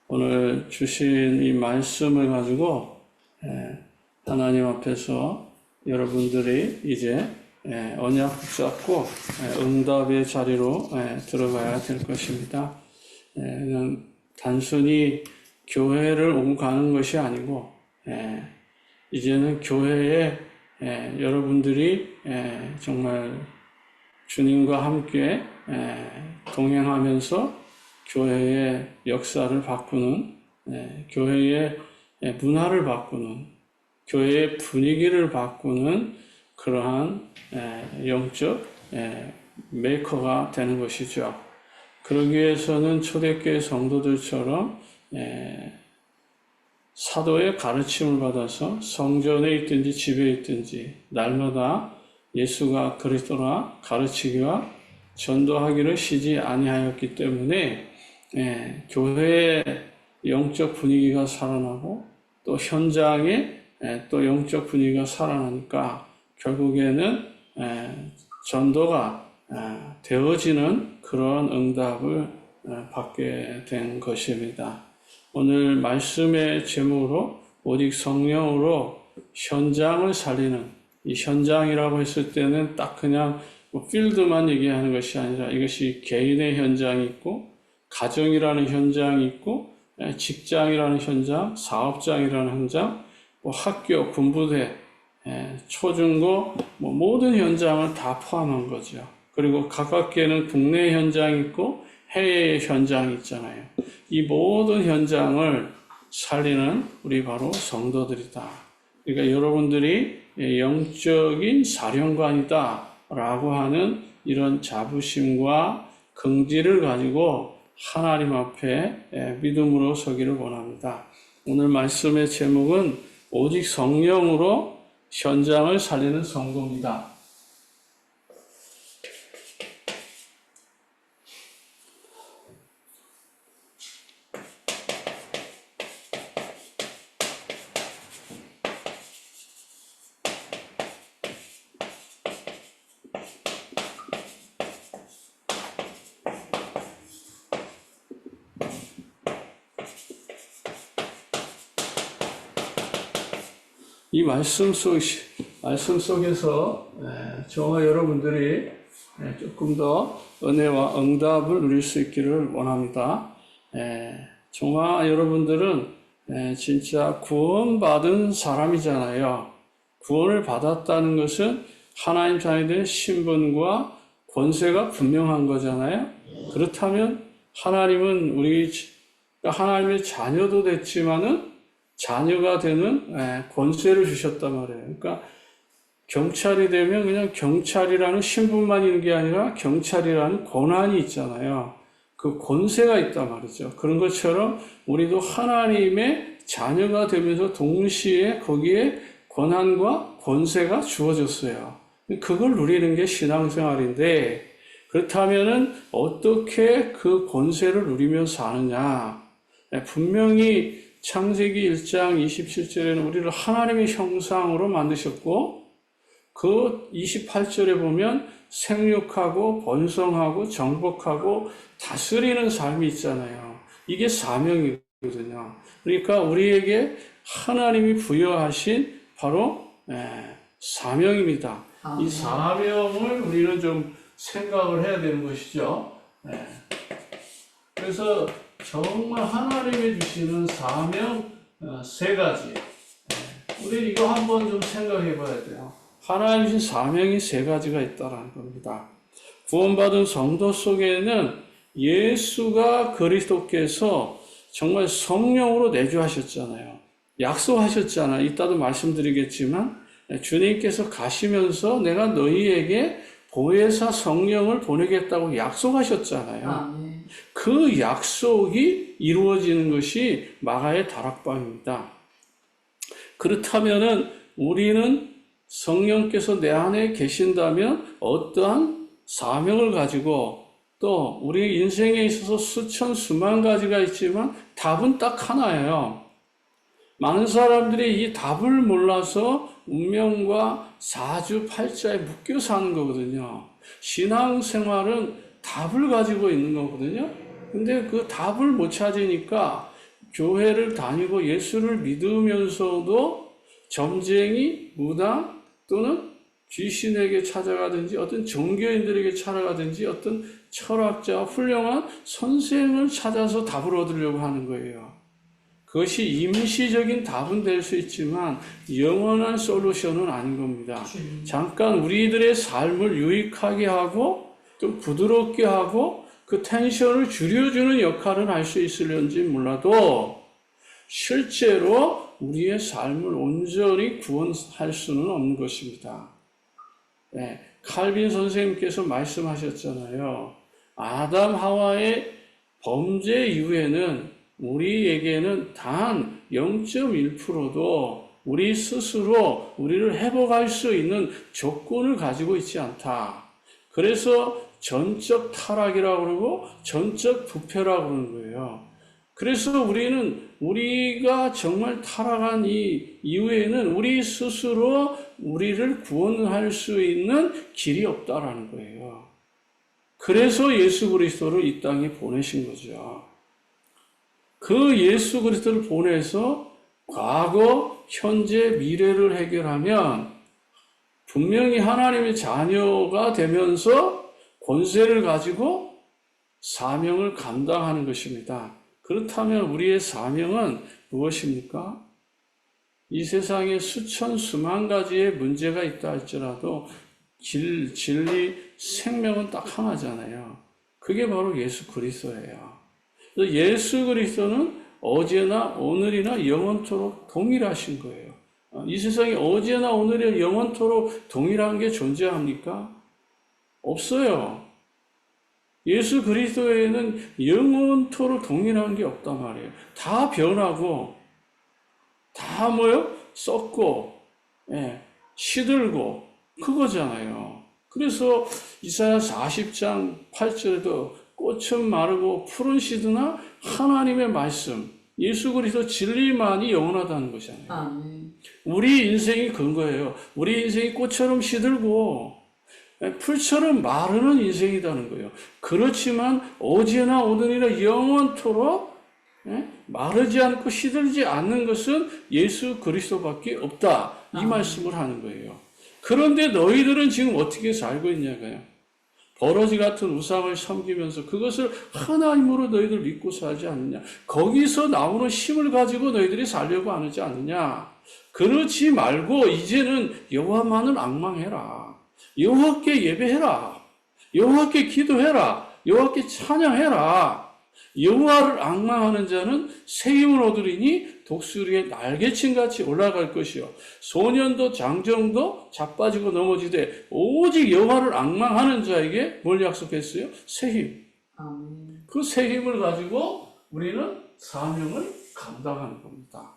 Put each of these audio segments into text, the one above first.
오늘 주신 이 말씀을 가지고 하나님 앞에서 여러분들이 이제 언약 붙잡고 응답의 자리로 들어가야 될 것입니다. 그냥 단순히 교회를 오고 가는 것이 아니고 이제는 교회에 여러분들이 정말 주님과 함께 동행하면서 교회의 역사를 바꾸는, 교회의 문화를 바꾸는, 교회의 분위기를 바꾸는 그러한 영적 메이커가 되는 것이죠. 그러기 위해서는 초대교회 성도들처럼 사도의 가르침을 받아서 성전에 있든지 집에 있든지 날마다 예수가 그리스도라 가르치기와 전도하기를 쉬지 아니하였기 때문에 교회의 영적 분위기가 살아나고 또 현장에 또 영적 분위기가 살아나니까 결국에는 전도가 되어지는 그런 응답을 받게 된 것입니다. 오늘 말씀의 제목으로 오직 성령으로 현장을 살리는, 이 현장이라고 했을 때는 딱 그냥 필드만 얘기하는 것이 아니라 이것이 개인의 현장이 있고 가정이라는 현장이 있고 직장이라는 현장, 사업장이라는 현장, 학교, 군부대, 초중고 모든 현장을 다 포함한 거죠. 그리고 가깝게는 국내 현장이 있고 해외의 현장이 있잖아요. 이 모든 현장을 살리는 우리 바로 성도들이다. 그러니까 여러분들이 영적인 사령관이다 라고 하는 이런 자부심과 긍지를 가지고 하나님 앞에 믿음으로 서기를 원합니다. 오늘 말씀의 제목은 오직 성령으로 현장을 살리는 성도입니다. 이 말씀 속에서 저와 여러분들이 조금 더 은혜와 응답을 누릴 수 있기를 원합니다. 저와 여러분들은 진짜 구원받은 사람이잖아요. 구원을 받았다는 것은 하나님 자녀들의 신분과 권세가 분명한 거잖아요. 그렇다면 하나님은 우리 하나님의 자녀도 됐지만은 자녀가 되는 권세를 주셨단 말이에요. 그러니까 경찰이 되면 그냥 경찰이라는 신분만 있는 게 아니라 경찰이라는 권한이 있잖아요. 그 권세가 있단 말이죠. 그런 것처럼 우리도 하나님의 자녀가 되면서 동시에 거기에 권한과 권세가 주어졌어요. 그걸 누리는 게 신앙생활인데, 그렇다면은 어떻게 그 권세를 누리며 사느냐? 분명히 창세기 1장 27절에는 우리를 하나님의 형상으로 만드셨고, 그 28절에 보면 생육하고 번성하고 정복하고 다스리는 삶이 있잖아요. 이게 사명이거든요. 그러니까 우리에게 하나님이 부여하신 바로 사명입니다. 이 사명을 우리는 좀 생각을 해야 되는 것이죠. 그래서 정말 하나님이 주시는 사명 세 가지. 우리 이거 한번 좀 생각해 봐야 돼요. 하나님 주신 사명이 세 가지가 있다는 겁니다. 구원받은 성도 속에는 예수가 그리스도께서 정말 성령으로 내주하셨잖아요. 약속하셨잖아요. 이따도 말씀드리겠지만 주님께서 가시면서 내가 너희에게 보혜사 성령을 보내겠다고 약속하셨잖아요. 그 약속이 이루어지는 것이 마가의 다락방입니다. 그렇다면은 우리는 성령께서 내 안에 계신다면 어떠한 사명을 가지고 또 우리 인생에 있어서 수천 수만 가지가 있지만 답은 딱 하나예요. 많은 사람들이 이 답을 몰라서 운명과 사주팔자에 묶여 사는 거거든요. 신앙생활은 답을 가지고 있는 거거든요. 근데 그 답을 못 찾으니까 교회를 다니고 예수를 믿으면서도 점쟁이, 무당 또는 귀신에게 찾아가든지 어떤 종교인들에게 찾아가든지 어떤 철학자, 훌륭한 선생을 찾아서 답을 얻으려고 하는 거예요. 그것이 임시적인 답은 될 수 있지만 영원한 솔루션은 아닌 겁니다. 잠깐 우리들의 삶을 유익하게 하고 좀 부드럽게 하고 그 텐션을 줄여주는 역할은 할 수 있을런지 몰라도 실제로 우리의 삶을 온전히 구원할 수는 없는 것입니다. 네, 칼빈 선생님께서 말씀하셨잖아요. 아담 하와의 범죄 이후에는 우리에게는 단 0.1%도 우리 스스로 우리를 회복할 수 있는 조건을 가지고 있지 않다. 그래서 전적 타락이라고 그러고 전적 부패라고 그러는 거예요. 그래서 우리가 정말 타락한 이후에는 우리 스스로 우리를 구원할 수 있는 길이 없다라는 거예요. 그래서 예수 그리스도를 이 땅에 보내신 거죠. 그 예수 그리스도를 보내서 과거, 현재, 미래를 해결하면 분명히 하나님의 자녀가 되면서 권세를 가지고 사명을 감당하는 것입니다. 그렇다면 우리의 사명은 무엇입니까? 이 세상에 수천 수만 가지의 문제가 있다 할지라도 진리, 생명은 딱 하나잖아요. 그게 바로 예수 그리스도예요. 예수 그리스도는 어제나 오늘이나 영원토록 동일하신 거예요. 이 세상에 어제나 오늘이나 영원토록 동일한 게 존재합니까? 없어요. 예수 그리스도에는 영원토록 동일한 게 없단 말이에요. 다 변하고, 다 썩고, 시들고, 그거잖아요. 그래서 이사야 40장 8절에도 꽃은 마르고 푸른 시드나 하나님의 말씀, 예수 그리스도 진리만이 영원하다는 것이잖아요. 우리 인생이 그런 거예요. 우리 인생이 꽃처럼 시들고 풀처럼 마르는 인생이라는 거예요. 그렇지만 어제나 오늘이나 영원토록 마르지 않고 시들지 않는 것은 예수 그리스도밖에 없다. 이 말씀을 하는 거예요. 그런데 너희들은 지금 어떻게 살고 있냐고요. 버러지 같은 우상을 섬기면서 그것을 하나님으로 너희들 믿고 살지 않느냐. 거기서 나오는 힘을 가지고 너희들이 살려고 하지 않느냐. 그렇지 말고 이제는 여호와만을 앙망해라. 여호와께 예배해라. 여호와께 기도해라. 여호와께 찬양해라. 여호와를 앙망하는 자는 새 힘을 얻으리니 독수리의 날개침같이 올라갈 것이요 소년도 장정도 자빠지고 넘어지되 오직 여호와를 앙망하는 자에게 뭘 약속했어요? 새 힘. 그 새 힘을 가지고 우리는 사명을 감당하는 겁니다.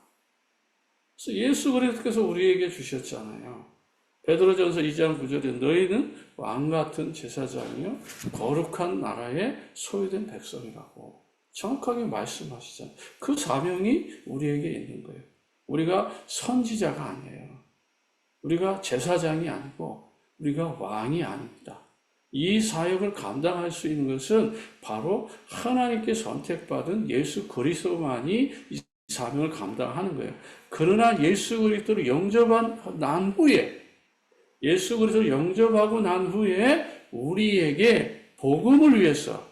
그래서 예수 그리스도께서 우리에게 주셨잖아요. 베드로전서 2장 9절에 너희는 왕같은 제사장이요 거룩한 나라의 소유된 백성이라고 정확하게 말씀하시잖아요. 그 사명이 우리에게 있는 거예요. 우리가 선지자가 아니에요. 우리가 제사장이 아니고 우리가 왕이 아닙니다. 이 사역을 감당할 수 있는 것은 바로 하나님께 선택받은 예수 그리스도만이 이 사명을 감당하는 거예요. 그러나 예수 그리스도를 영접한 난 후에 예수 그리스도를 영접하고 난 후에 우리에게 복음을 위해서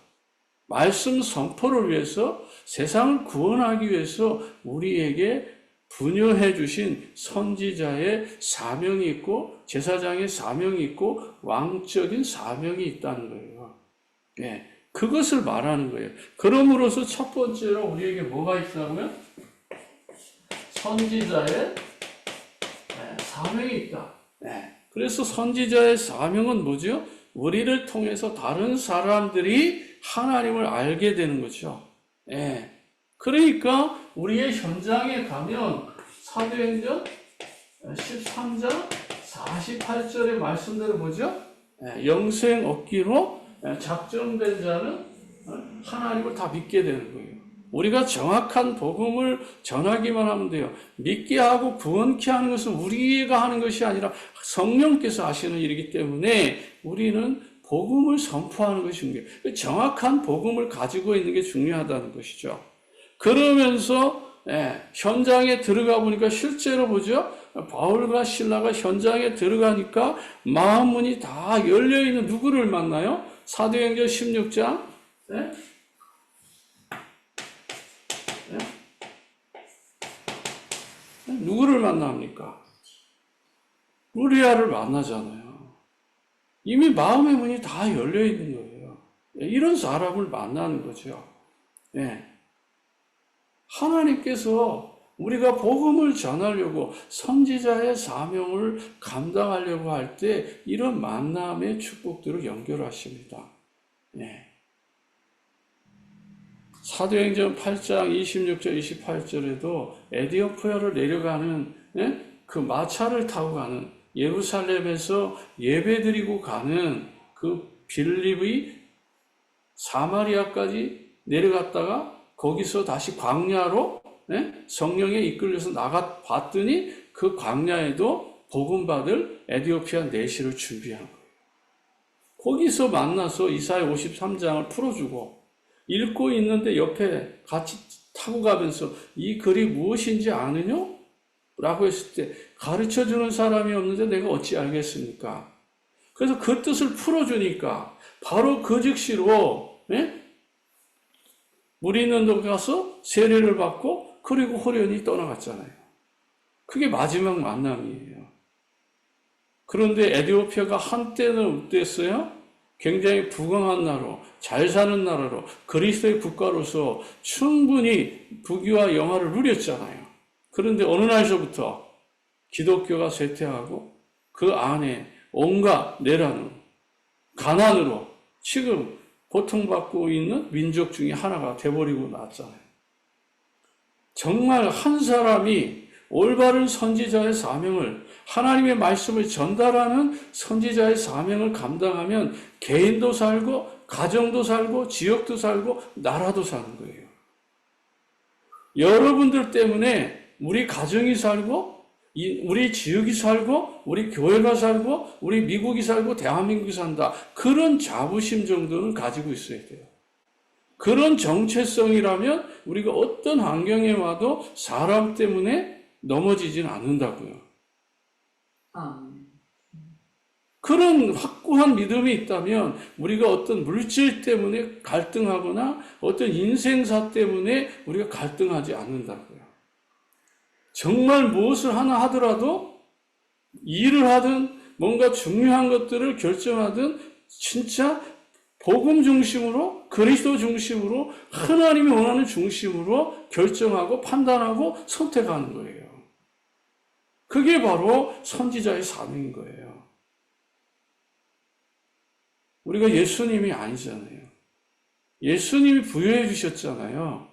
말씀 선포를 위해서 세상을 구원하기 위해서 우리에게 부여해 주신 선지자의 사명이 있고 제사장의 사명이 있고 왕적인 사명이 있다는 거예요. 네, 그것을 말하는 거예요. 그러므로서 첫 번째로 우리에게 뭐가 있다고요? 선지자의 사명이 있다. 네. 그래서 선지자의 사명은 뭐죠? 우리를 통해서 다른 사람들이 하나님을 알게 되는 거죠. 예. 그러니까 우리의 현장에 가면 사도행전 13장 48절의 말씀대로 보죠. 영생 얻기로 작정된 자는 하나님을 다 믿게 되는 거예요. 우리가 정확한 복음을 전하기만 하면 돼요. 믿게 하고 구원케 하는 것은 우리가 하는 것이 아니라 성령께서 하시는 일이기 때문에 우리는 복음을 선포하는 것이 중요해요. 정확한 복음을 가지고 있는 게 중요하다는 것이죠. 그러면서 현장에 들어가 보니까 실제로 보죠. 바울과 실라가 현장에 들어가니까 마음 문이 다 열려있는 누구를 만나요? 사도행전 16장 누구를 만납니까? 우리아를 만나잖아요. 이미 마음의 문이 다 열려있는 거예요. 이런 사람을 만나는 거죠. 하나님께서 우리가 복음을 전하려고 선지자의 사명을 감당하려고 할 때 이런 만남의 축복들을 연결하십니다. 사도행전 8장 26절 28절에도 에디오피아를 내려가는 그 마차를 타고 가는 예루살렘에서 예배드리고 가는 그 빌립의 사마리아까지 내려갔다가 거기서 다시 광야로 성령에 이끌려서 나가 봤더니 그 광야에도 복음 받을 에디오피아 내시를 준비한 거예요. 거기서 만나서 이사야 53장을 풀어주고 읽고 있는데 옆에 같이 타고 가면서 이 글이 무엇인지 아느냐? 라고 했을 때 가르쳐주는 사람이 없는데 내가 어찌 알겠습니까? 그래서 그 뜻을 풀어주니까 바로 그 즉시로 물이 있는 데 가서 세례를 받고 그리고 호련히 떠나갔잖아요. 그게 마지막 만남이에요. 그런데 에디오피아가 한때는 어땠어요? 굉장히 부강한 나라로, 잘 사는 나라로, 그리스도의 국가로서 충분히 부귀와 영화를 누렸잖아요. 그런데 어느 날서부터 기독교가 쇠퇴하고 그 안에 온갖 내란으로, 가난으로 지금 고통받고 있는 민족 중에 하나가 돼버리고 났잖아요. 정말 한 사람이 올바른 선지자의 사명을, 하나님의 말씀을 전달하는 선지자의 사명을 감당하면 개인도 살고 가정도 살고 지역도 살고 나라도 사는 거예요. 여러분들 때문에 우리 가정이 살고 우리 지역이 살고 우리 교회가 살고 우리 미국이 살고 대한민국이 산다. 그런 자부심 정도는 가지고 있어야 돼요. 그런 정체성이라면 우리가 어떤 환경에 와도 사람 때문에 넘어지진 않는다고요. 그런 확고한 믿음이 있다면 우리가 어떤 물질 때문에 갈등하거나 어떤 인생사 때문에 우리가 갈등하지 않는다고요. 정말 무엇을 하나 하더라도 일을 하든 뭔가 중요한 것들을 결정하든 진짜 복음 중심으로 그리스도 중심으로 하나님이 원하는 중심으로 결정하고 판단하고 선택하는 거예요. 그게 바로 선지자의 사명인 거예요. 우리가 예수님이 아니잖아요. 예수님이 부여해 주셨잖아요.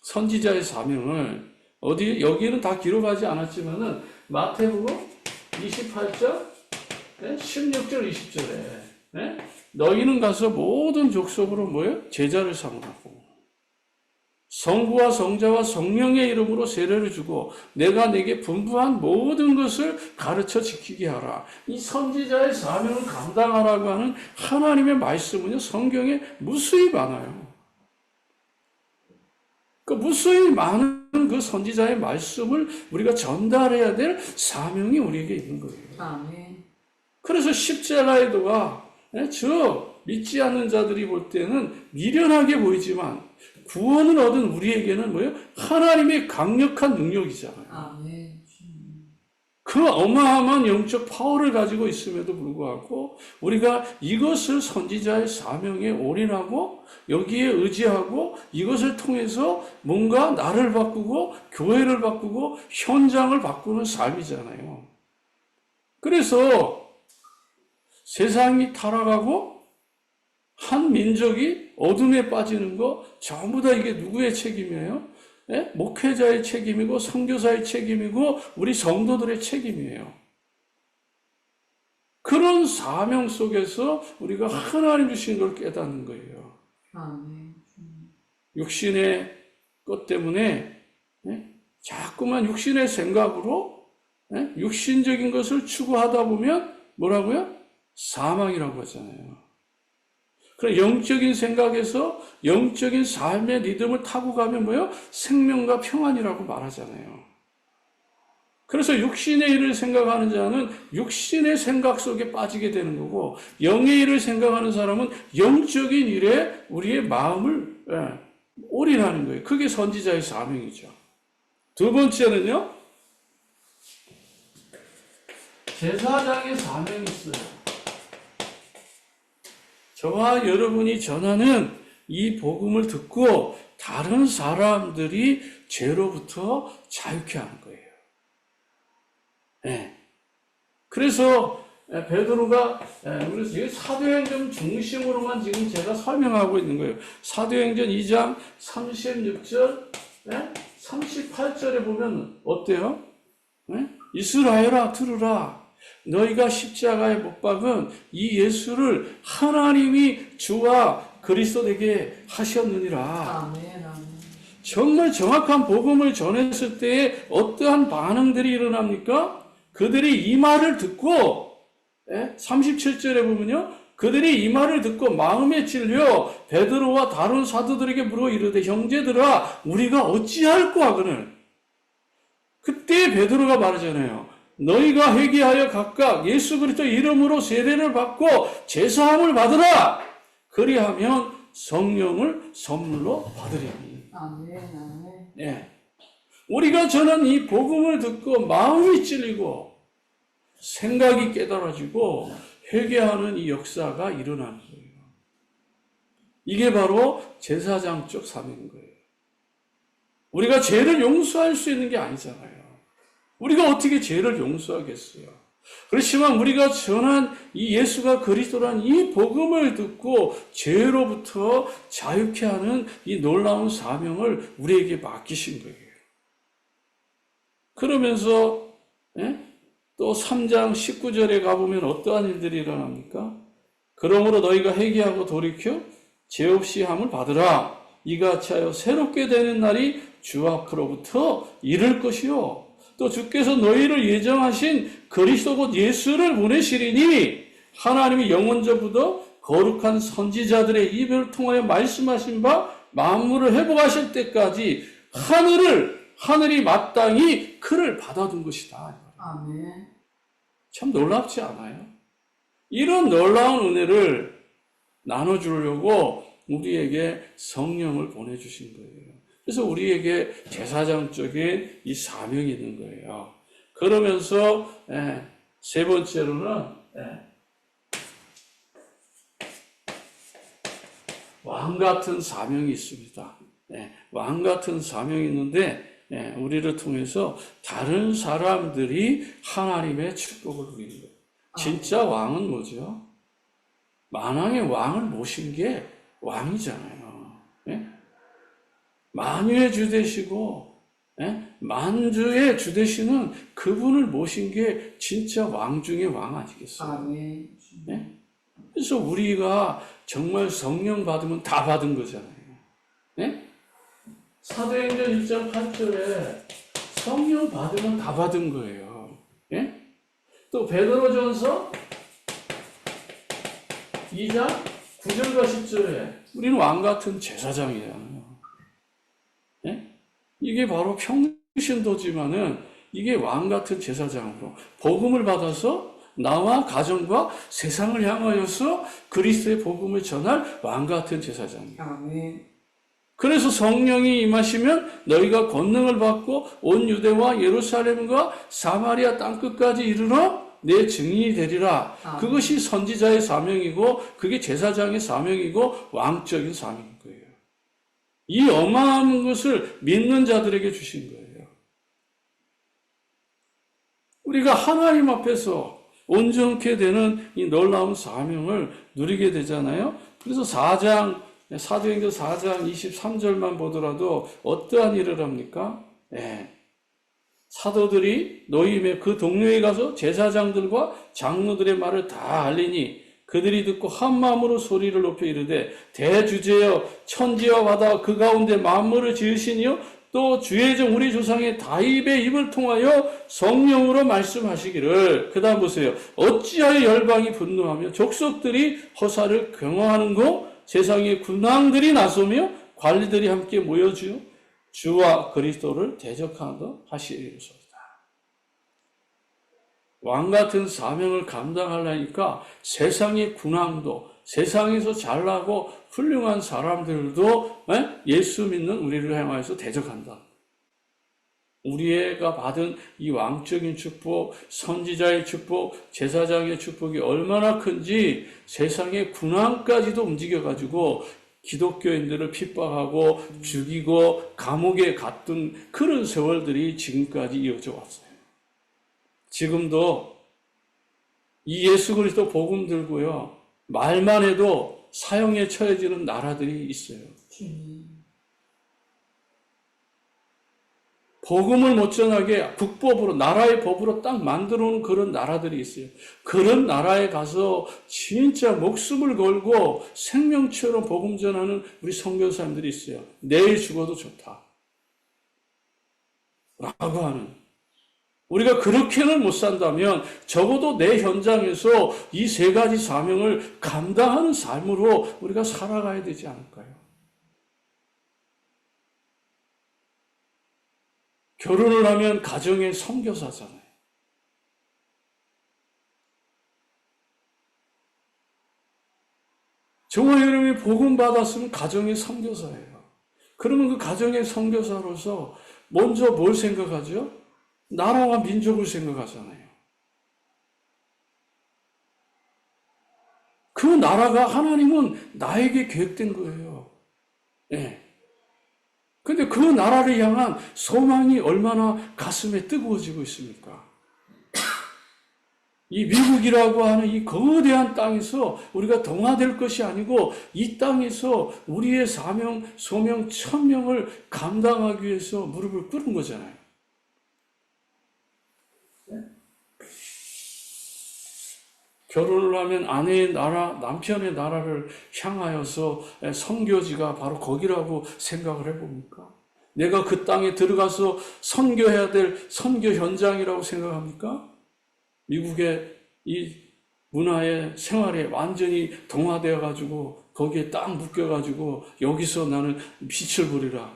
선지자의 사명을. 여기는 다 기록하지 않았지만은 마태복음 28장 16절 20절에 너희는 가서 모든 족속으로 뭐예요? 제자를 삼으라고. 성부와 성자와 성령의 이름으로 세례를 주고 내가 내게 분부한 모든 것을 가르쳐 지키게 하라. 이 선지자의 사명을 감당하라고 하는 하나님의 말씀은요, 성경에 무수히 많아요. 그 무수히 많은 그 선지자의 말씀을 우리가 전달해야 될 사명이 우리에게 있는 거예요. 아멘. 그래서 십자가의 도가 저 믿지 않는 자들이 볼 때는 미련하게 보이지만 구원을 얻은 우리에게는 뭐예요? 하나님의 강력한 능력이잖아요. 아멘. 그 어마어마한 영적 파워를 가지고 있음에도 불구하고 우리가 이것을 선지자의 사명에 올인하고 여기에 의지하고 이것을 통해서 뭔가 나를 바꾸고 교회를 바꾸고 현장을 바꾸는 삶이잖아요. 그래서 세상이 타락하고 한 민족이 어둠에 빠지는 거 전부 다 이게 누구의 책임이에요? 목회자의 책임이고 선교사의 책임이고 우리 성도들의 책임이에요. 그런 사명 속에서 우리가 하나님 주신 걸 깨닫는 거예요. 육신의 것 때문에 자꾸만 육신의 생각으로 육신적인 것을 추구하다 보면 뭐라고요? 사망이라고 하잖아요. 그런 영적인 생각에서 영적인 삶의 리듬을 타고 가면 뭐예요? 생명과 평안이라고 말하잖아요. 그래서 육신의 일을 생각하는 자는 육신의 생각 속에 빠지게 되는 거고, 영의 일을 생각하는 사람은 영적인 일에 우리의 마음을 올인하는 거예요. 그게 선지자의 사명이죠. 두 번째는요, 제사장의 사명이 있어요. 저와 여러분이 전하는 이 복음을 듣고 다른 사람들이 죄로부터 자유케 하는 거예요. 네. 그래서 베드로가 그래서 사도행전 중심으로만 지금 제가 설명하고 있는 거예요. 사도행전 2장 36절, 38절에 보면 어때요? 이스라엘아 들으라. 너희가 십자가에 못 박은 이 예수를 하나님이 주와 그리스도 되게 하셨느니라. 아멘, 아멘. 정말 정확한 복음을 전했을 때에 어떠한 반응들이 일어납니까? 그들이 이 말을 듣고 37절에 보면요. 그들이 이 말을 듣고 마음에 찔려 베드로와 다른 사도들에게 물어 이르되 형제들아 우리가 어찌할꼬 하거늘. 그때 베드로가 말하잖아요. 너희가 회개하여 각각 예수 그리스도 이름으로 세례를 받고 제사함을 받으라. 그리하면 성령을 선물로 받으리니. 아멘, 아멘. 네. 우리가 전한 이 복음을 듣고 마음이 찔리고 생각이 깨달아지고 회개하는 이 역사가 일어나는 거예요. 이게 바로 제사장적 사명인 거예요. 우리가 죄를 용서할 수 있는 게 아니잖아요. 우리가 어떻게 죄를 용서하겠어요? 그렇지만 우리가 전한 이 예수가 그리스도란 이 복음을 듣고 죄로부터 자유케 하는 이 놀라운 사명을 우리에게 맡기신 거예요. 그러면서 또 3장 19절에 가보면 어떠한 일들이 일어납니까? 그러므로 너희가 회개하고 돌이켜 죄 없이 함을 받으라. 이같이 하여 새롭게 되는 날이 주 앞으로부터 이를 것이요. 또 주께서 너희를 예정하신 그리스도 곧 예수를 보내시리니 하나님이 영원전부터 거룩한 선지자들의 입을 통하여 말씀하신 바 만물을 회복하실 때까지 하늘이 마땅히 그를 받아둔 것이다. 아멘. 참 놀랍지 않아요? 이런 놀라운 은혜를 나눠주려고 우리에게 성령을 보내주신 거예요. 그래서 우리에게 제사장적인 이 사명이 있는 거예요. 그러면서 세 번째로는 왕 같은 사명이 있습니다. 왕 같은 사명이 있는데 우리를 통해서 다른 사람들이 하나님의 축복을 누리는 거예요. 진짜 왕은 뭐죠? 만왕의 왕을 모신 게 왕이잖아요. 만유의 주 되시고 만주의 주 되시는 그분을 모신 게 진짜 왕 중의 왕 아니겠어요? 아멘. 그래서 우리가 정말 성령 받으면 다 받은 거잖아요. 사도행전 1장 8절에 성령 받으면 다 받은 거예요. 또 베드로전서 2장 9절과 10절에 우리는 왕 같은 제사장이에요. 이게 바로 평신도지만은 이게 왕 같은 제사장으로 복음을 받아서 나와 가정과 세상을 향하여서 그리스도의 복음을 전할 왕 같은 제사장이에요. 아멘. 그래서 성령이 임하시면 너희가 권능을 받고 온 유대와 예루살렘과 사마리아 땅끝까지 이르러 내 증인이 되리라. 그것이 선지자의 사명이고 그게 제사장의 사명이고 왕적인 사명인 거예요. 이 어마어마한 것을 믿는 자들에게 주신 거예요. 우리가 하나님 앞에서 온전케 되는 이 놀라운 사명을 누리게 되잖아요. 그래서 사도행전 4장 23절만 보더라도 어떠한 일을 합니까? 사도들이 노임에 그 동료에 가서 제사장들과 장로들의 말을 다 알리니 그들이 듣고 한 마음으로 소리를 높여 이르되 대주제여 천지와 바다와 그 가운데 만물을 지으시니요 또 주의 종 우리 조상의 다윗의 입을 통하여 성령으로 말씀하시기를. 그 다음 보세요. 어찌하여 열방이 분노하며 족속들이 허사를 경화하는고 세상의 군왕들이 나서며 관리들이 함께 모여주어 주와 그리스도를 대적하다 하시리로소이다. 왕 같은 사명을 감당하려니까 세상의 군왕도, 세상에서 잘나고 훌륭한 사람들도 예수 믿는 우리를 향하여서 대적한다. 우리가 받은 이 왕적인 축복, 선지자의 축복, 제사장의 축복이 얼마나 큰지 세상의 군왕까지도 움직여가지고 기독교인들을 핍박하고 죽이고 감옥에 갔던 그런 세월들이 지금까지 이어져 왔어요. 지금도 이 예수 그리스도 복음 들고요, 말만 해도 사형에 처해지는 나라들이 있어요. 복음을 못 전하게 국법으로, 나라의 법으로 딱 만들어 놓은 그런 나라들이 있어요. 그런 나라에 가서 진짜 목숨을 걸고 생명처럼 복음 전하는 우리 선교사님들이 있어요. 내일 죽어도 좋다 라고 하는. 우리가 그렇게는 못 산다면 적어도 내 현장에서 이 세 가지 사명을 감당하는 삶으로 우리가 살아가야 되지 않을까요? 결혼을 하면 가정의 선교사잖아요. 정말 여러분이 복음 받았으면 가정의 선교사예요. 그러면 그 가정의 선교사로서 먼저 뭘 생각하죠? 나라와 민족을 생각하잖아요. 그 나라가 하나님은 나에게 계획된 거예요. 예. 근데 그 나라를 향한 소망이 얼마나 가슴에 뜨거워지고 있습니까? 이 미국이라고 하는 이 거대한 땅에서 우리가 동화될 것이 아니고 이 땅에서 우리의 사명, 소명, 천명을 감당하기 위해서 무릎을 꿇은 거잖아요. 결혼을 하면 아내의 나라, 남편의 나라를 향하여서 선교지가 바로 거기라고 생각을 해봅니까? 내가 그 땅에 들어가서 선교해야 될 선교 현장이라고 생각합니까? 미국의 이 문화의 생활에 완전히 동화되어 가지고 거기에 딱 묶여 가지고 여기서 나는 빛을 보리라.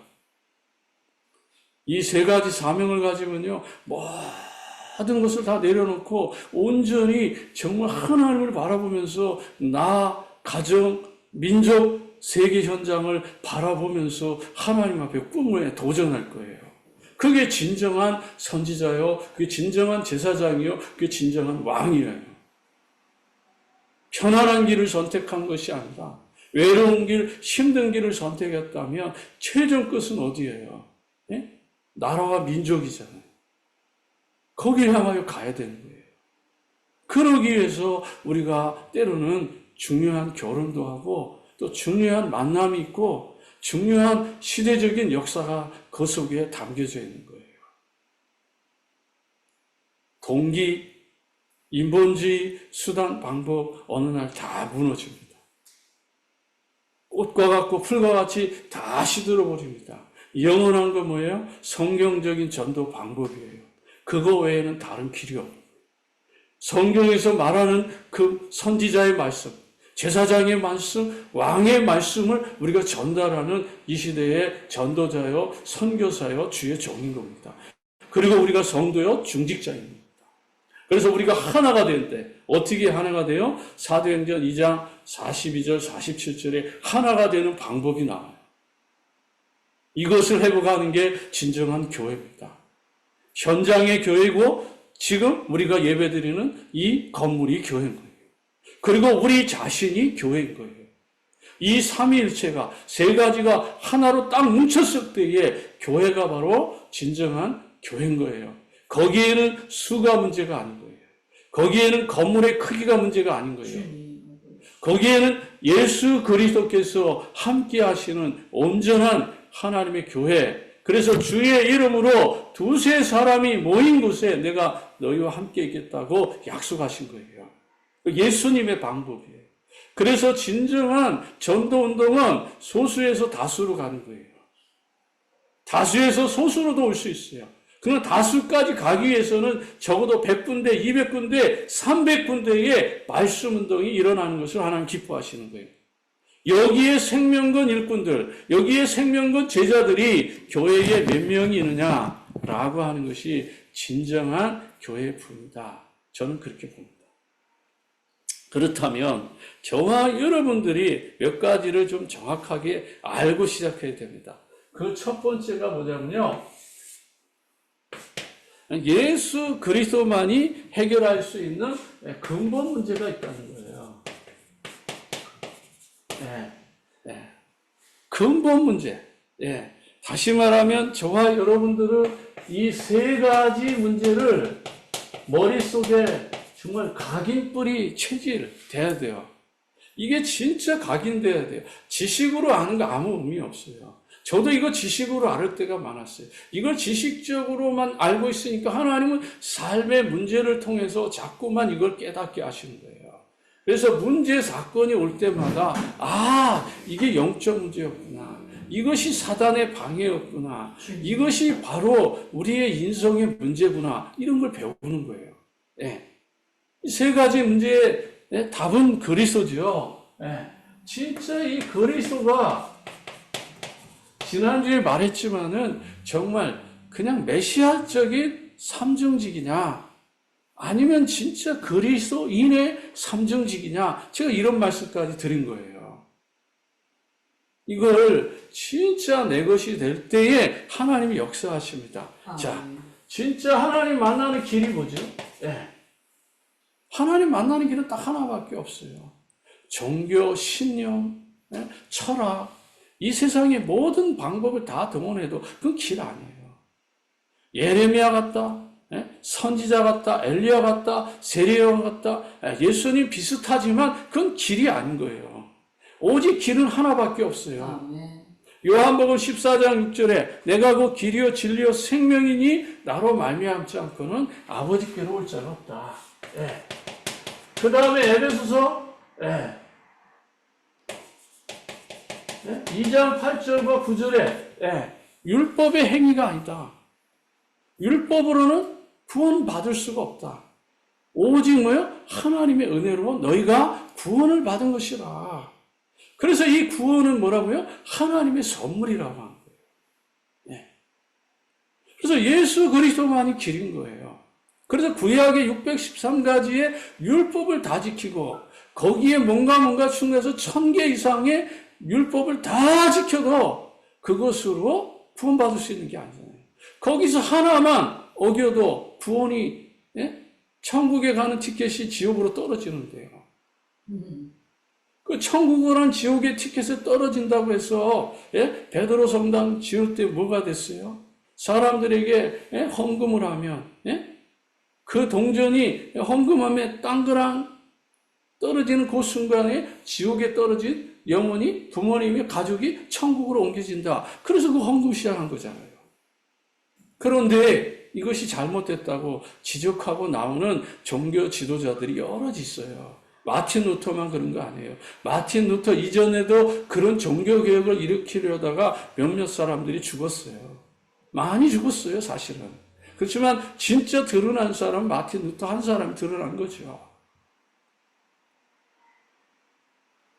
이 세 가지 사명을 가지면요, 모든 것을 다 내려놓고 온전히 정말 하나님을 바라보면서 나, 가정, 민족, 세계 현장을 바라보면서 하나님 앞에 꿈에 도전할 거예요. 그게 진정한 선지자요, 그게 진정한 제사장이요, 그게 진정한 왕이에요. 편안한 길을 선택한 것이 아니라 외로운 길, 힘든 길을 선택했다면 최종 끝은 어디예요? 예? 나라와 민족이잖아요. 거기를 향하여 가야 되는 거예요. 그러기 위해서 우리가 때로는 중요한 결혼도 하고 또 중요한 만남이 있고 중요한 시대적인 역사가 그 속에 담겨져 있는 거예요. 동기, 인본주의, 수단, 방법 어느 날 다 무너집니다. 꽃과 같고 풀과 같이 다 시들어버립니다. 영원한 건 뭐예요? 성경적인 전도 방법이에요. 그거 외에는 다른 길이 없어요. 성경에서 말하는 그 선지자의 말씀, 제사장의 말씀, 왕의 말씀을 우리가 전달하는 이 시대의 전도자요, 선교사요, 주의 종인 겁니다. 그리고 우리가 성도요, 중직자입니다. 그래서 우리가 하나가 되는데 어떻게 하나가 돼요? 사도행전 2장 42절, 47절에 하나가 되는 방법이 나와요. 이것을 회복하는 게 진정한 교회입니다. 현장의 교회고 지금 우리가 예배드리는 이 건물이 교회인 거예요. 그리고 우리 자신이 교회인 거예요. 이 삼위일체가 세 가지가 하나로 딱 뭉쳤을 때에 교회가 바로 진정한 교회인 거예요. 거기에는 수가 문제가 아닌 거예요. 거기에는 건물의 크기가 문제가 아닌 거예요. 거기에는 예수 그리스도께서 함께 하시는 온전한 하나님의 교회, 그래서 주의 이름으로 두세 사람이 모인 곳에 내가 너희와 함께 있겠다고 약속하신 거예요. 예수님의 방법이에요. 그래서 진정한 전도운동은 소수에서 다수로 가는 거예요. 다수에서 소수로도 올 수 있어요. 그러나 다수까지 가기 위해서는 적어도 100군데, 200군데, 300군데의 말씀 운동이 일어나는 것을 하나님 기뻐하시는 거예요. 여기에 생명건 일꾼들, 여기에 생명건 제자들이 교회에 몇 명이 있느냐라고 하는 것이 진정한 교회의 부입니다. 저는 그렇게 봅니다. 그렇다면 저와 여러분들이 몇 가지를 좀 정확하게 알고 시작해야 됩니다. 그 첫 번째가 뭐냐면요. 예수 그리스도만이 해결할 수 있는 근본 문제가 있다는 거예요. 근본 문제. 다시 말하면 저와 여러분들은 이 세 가지 문제를 머릿속에 정말 각인뿌리 체질돼야 돼요. 이게 진짜 각인돼야 돼요. 지식으로 아는 거 아무 의미 없어요. 저도 이거 지식으로 알 때가 많았어요. 이걸 지식적으로만 알고 있으니까 하나님은 삶의 문제를 통해서 자꾸만 이걸 깨닫게 하시는 거예요. 그래서 문제, 사건이 올 때마다 이게 영적 문제였구나. 이것이 사단의 방해였구나. 이것이 바로 우리의 인성의 문제구나. 이런 걸 배우는 거예요. 이 세 가지 문제의 답은 그리스도죠. 진짜 이 그리스도가 지난주에 말했지만은 정말 그냥 메시아적인 삼중직이냐 아니면 진짜 그리스도인의 삼중직이냐 제가 이런 말씀까지 드린 거예요. 이걸 진짜 내 것이 될 때에 하나님이 역사하십니다. 자, 진짜 하나님 만나는 길이 뭐죠? 하나님 만나는 길은 딱 하나밖에 없어요. 종교, 신념, 철학, 이 세상의 모든 방법을 다 동원해도 그건 길 아니에요. 예레미야 같다, 선지자 같다, 엘리야 같다, 세례요한 같다, 예수님 비슷하지만 그건 길이 아닌 거예요. 오직 길은 하나밖에 없어요. 요한복음 14장 6절에 내가 그 길이요 진리요 생명이니 나로 말미암지 않고는 아버지께로 올 자가 없다. 그 다음에 에베소서 2장 8절과 9절에 율법의 행위가 아니다. 율법으로는 구원받을 수가 없다. 오직 뭐요? 하나님의 은혜로 너희가 구원을 받은 것이라. 그래서 이 구원은 뭐라고요? 하나님의 선물이라고 하는 거예요. 그래서 예수 그리스도만이 길인 거예요. 그래서 구약의 613가지의 율법을 다 지키고 거기에 뭔가 충분해서 1000개 이상의 율법을 다 지켜도 그것으로 구원받을 수 있는 게 아니잖아요. 거기서 하나만 어겨도 구원이 천국에 가는 티켓이 지옥으로 떨어지는데요. 그 천국이란 지옥의 티켓에 떨어진다고 해서 베드로 성당 지을 때 뭐가 됐어요? 사람들에게 헌금을 하면 그 동전이 헌금함에 땅그랑 떨어지는 그 순간에 지옥에 떨어진 영혼이 부모님의 가족이 천국으로 옮겨진다. 그래서 그 헌금 시작한 거잖아요. 그런데 이것이 잘못됐다고 지적하고 나오는 종교 지도자들이 여럿 있어요. 마틴 루터만 그런 거 아니에요. 마틴 루터 이전에도 그런 종교개혁을 일으키려다가 몇몇 사람들이 죽었어요. 많이 죽었어요, 사실은. 그렇지만 진짜 드러난 사람은 마틴 루터 한 사람이 드러난 거죠.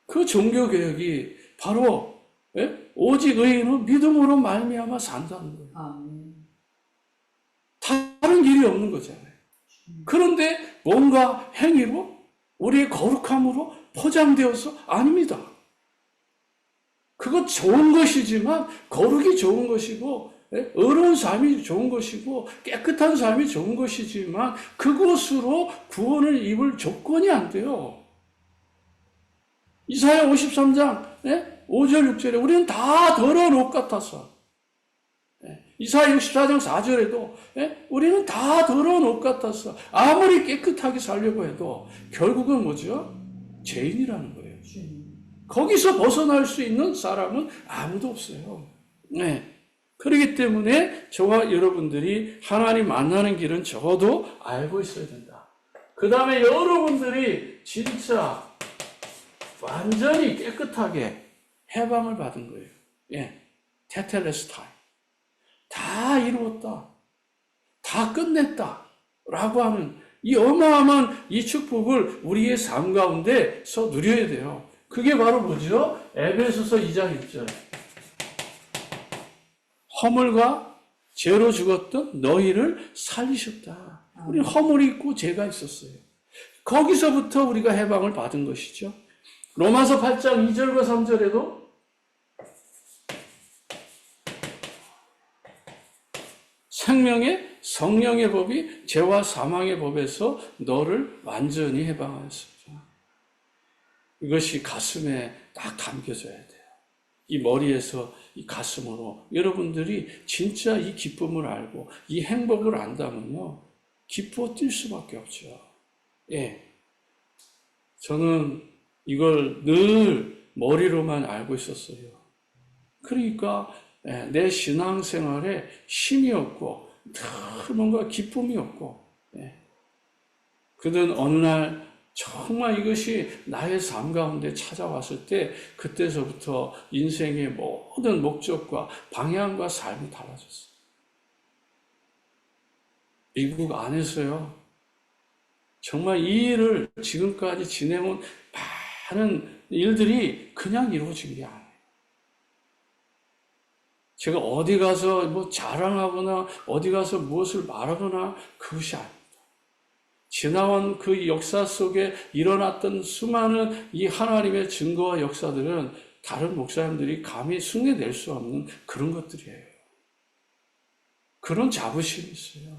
그 종교개혁이 바로 오직 의인은 믿음으로 말미암아 산다는 거예요. 다른 길이 없는 거잖아요. 그런데 뭔가 행위로 우리의 거룩함으로 포장되어서 아닙니다. 그거 좋은 것이지만 거룩이 좋은 것이고 어려운 삶이 좋은 것이고 깨끗한 삶이 좋은 것이지만 그것으로 구원을 입을 조건이 안 돼요. 이사야 53장 5절 6절에 우리는 다 더러운 옷 같아서 이사야 64장 4절에도 우리는 다 더러운 옷 같아서 아무리 깨끗하게 살려고 해도 결국은 뭐죠? 죄인이라는 거예요. 거기서 벗어날 수 있는 사람은 아무도 없어요. 그렇기 때문에 저와 여러분들이 하나님 만나는 길은 적어도 알고 있어야 된다. 그 다음에 여러분들이 진짜 완전히 깨끗하게 해방을 받은 거예요. 테텔레스타이. 다 이루었다. 다 끝냈다. 라고 하는 이 어마어마한 이 축복을 우리의 삶 가운데서 누려야 돼요. 그게 바로 뭐죠? 에베소서 2장 1절. 허물과 죄로 죽었던 너희를 살리셨다. 우리 허물이 있고 죄가 있었어요. 거기서부터 우리가 해방을 받은 것이죠. 로마서 8장 2절과 3절에도 생명의 성령의 법이 죄와 사망의 법에서 너를 완전히 해방하였습니다. 이것이 가슴에 딱 담겨져야 돼요. 이 머리에서 이 가슴으로 여러분들이 진짜 이 기쁨을 알고 이 행복을 안다면요, 기뻐 뛸 수밖에 없죠. 예. 저는 이걸 늘 머리로만 알고 있었어요. 그러니까 내 신앙생활에 힘이 없고 늘 뭔가 기쁨이 없고, 그든 어느 날 정말 이것이 나의 삶 가운데 찾아왔을 때 그때서부터 인생의 모든 목적과 방향과 삶이 달라졌어요. 미국 안에서요, 정말 이 일을 지금까지 지내온 많은 일들이 그냥 이루어진 게 아니에요. 제가 어디 가서 뭐 자랑하거나 어디 가서 무엇을 말하거나 그것이 아닙니다. 지나온 그 역사 속에 일어났던 수많은 이 하나님의 증거와 역사들은 다른 목사님들이 감히 흉내낼 수 없는 그런 것들이에요. 그런 자부심이 있어요.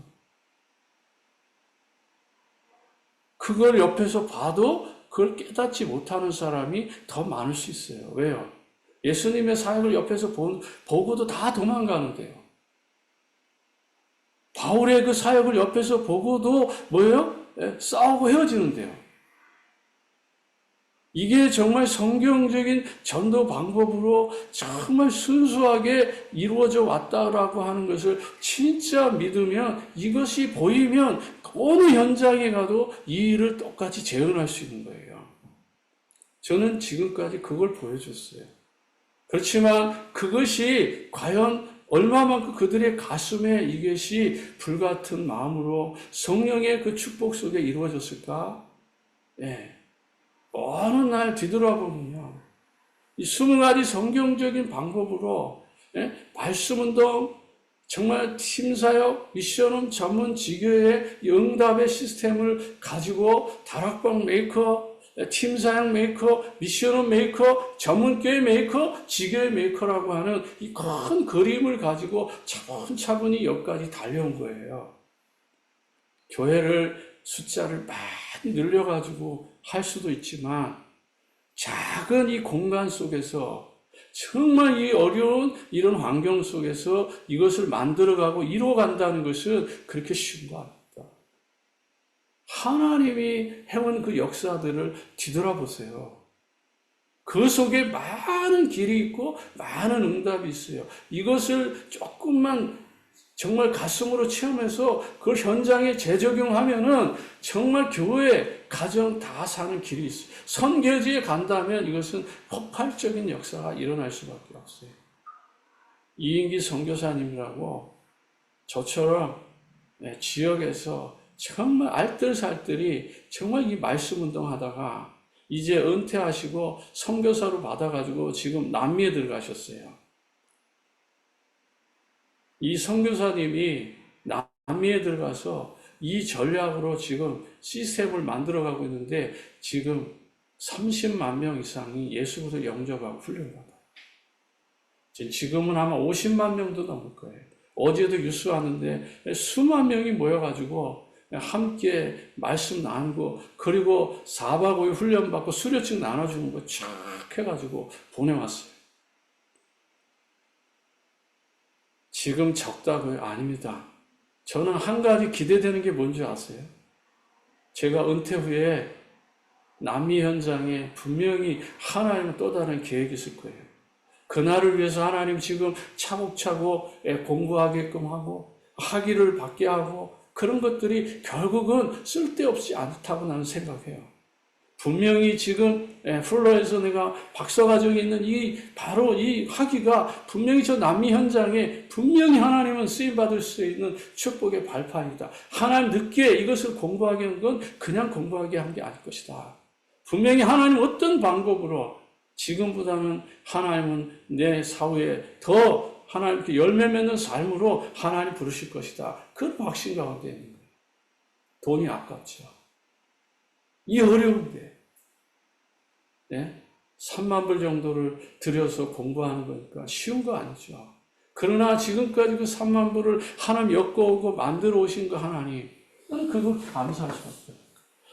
그걸 옆에서 봐도 그걸 깨닫지 못하는 사람이 더 많을 수 있어요. 왜요? 예수님의 사역을 옆에서 보고도 다 도망가는데요. 바울의 그 사역을 옆에서 보고도 뭐예요? 싸우고 헤어지는데요. 이게 정말 성경적인 전도 방법으로 정말 순수하게 이루어져 왔다라고 하는 것을 진짜 믿으면, 이것이 보이면 어느 현장에 가도 이 일을 똑같이 재현할 수 있는 거예요. 저는 지금까지 그걸 보여줬어요. 그렇지만 그것이 과연 얼마만큼 그들의 가슴에 이것이 불같은 마음으로 성령의 그 축복 속에 이루어졌을까? 어느 날 뒤돌아보면요, 이 20가지 성경적인 방법으로 말씀운동, 정말 팀사역, 미션홈 전문 지교의 응답의 시스템을 가지고 다락방 메이커, 팀사역 메이커, 미션홈 메이커, 전문교회 메이커, 지교회 메이커라고 하는 이 큰 그림을 가지고 차분차분히 여기까지 달려온 거예요. 교회를 숫자를 많이 늘려가지고 할 수도 있지만 작은 이 공간 속에서 정말 이 어려운 이런 환경 속에서 이것을 만들어가고 이루어간다는 것은 그렇게 쉬운 거 아닙니다. 하나님이 해온 그 역사들을 뒤돌아보세요. 그 속에 많은 길이 있고 많은 응답이 있어요. 이것을 조금만 정말 가슴으로 체험해서 그걸 현장에 재적용하면은 정말 교회, 가정 다 사는 길이 있어요. 선교지에 간다면 이것은 폭발적인 역사가 일어날 수밖에 없어요. 이인기 선교사님이라고 저처럼 지역에서 정말 알뜰살뜰히 정말 이 말씀 운동하다가 이제 은퇴하시고 선교사로 받아가지고 지금 남미에 들어가셨어요. 이 선교사님이 남미에 들어가서 이 전략으로 지금 시스템을 만들어가고 있는데 지금 30만 명 이상이 예수를 영접하고 훈련받아요. 지금은 아마 50만 명도 넘을 거예요. 어제도 뉴스하는데 수만 명이 모여가지고 함께 말씀 나누고, 그리고 4박 5일 훈련받고 수료증 나눠주는 거 쫙 해가지고 보내왔어요. 지금 적다고요? 아닙니다. 저는 한 가지 기대되는 게 뭔지 아세요? 제가 은퇴 후에 남미 현장에 분명히 하나님은 또 다른 계획이 있을 거예요. 그날을 위해서 하나님 지금 차곡차곡 공부하게끔 하고 학위를 받게 하고 그런 것들이 결국은 쓸데없지 않다고 나는 생각해요. 분명히 지금 플로에서 내가 박사과정에 있는 바로 이 학위가 분명히 저 남미 현장에 분명히 하나님은 쓰임받을 수 있는 축복의 발판이다. 하나님 늦게 이것을 공부하게 한 건 그냥 공부하게 한 게 아닐 것이다. 분명히 하나님 어떤 방법으로 지금보다는 하나님은 내 사후에 더 하나님께 열매 맺는 삶으로 하나님 부르실 것이다. 그런 확신 가운데 있는 거예요. 돈이 아깝죠. 이 어려운데 3만 불 정도를 들여서 공부하는 거니까 쉬운 거 아니죠. 그러나 지금까지 그 3만 불을 하나님 엮어오고 만들어 오신 거 하나님, 그거 감사할 수 없어요.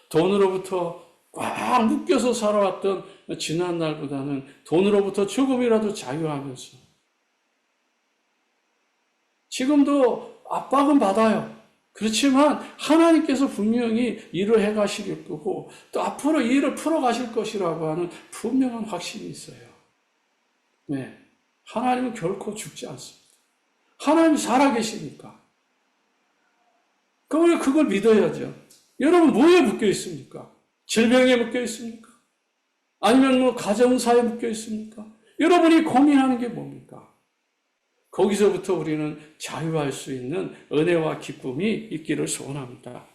돈으로부터 꽉 묶여서 살아왔던 지난 날보다는 돈으로부터 조금이라도 자유하면서 지금도 압박은 받아요. 그렇지만 하나님께서 분명히 일을 해가실 거고 또 앞으로 이 일을 풀어가실 것이라고 하는 분명한 확신이 있어요. 네, 하나님은 결코 죽지 않습니다. 하나님이 살아계시니까. 그걸 믿어야죠. 여러분 뭐에 묶여 있습니까? 질병에 묶여 있습니까? 아니면 뭐 가정사에 묶여 있습니까? 여러분이 고민하는 게 뭡니까? 거기서부터 우리는 자유할 수 있는 은혜와 기쁨이 있기를 소원합니다.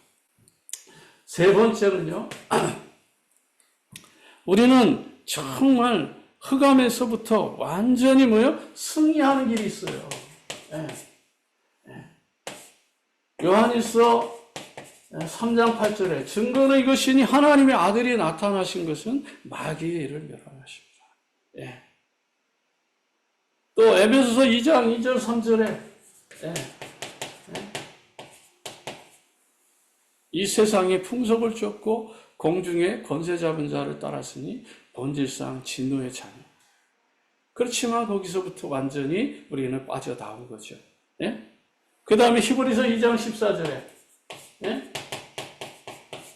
세 번째는요, 우리는 정말 흑암에서부터 완전히 승리하는 길이 있어요. 요한일서 3장 8절에 증거는 이것이니 하나님의 아들이 나타나신 것은 마귀의 일을 멸하십니다. 또 에베소서 2장 2절 3절에 이 세상에 풍속을 쫓고 공중에 권세 잡은 자를 따랐으니 본질상 진노의 자녀. 그렇지만 거기서부터 완전히 우리는 빠져나온 거죠. 그 다음에 히브리서 2장 14절에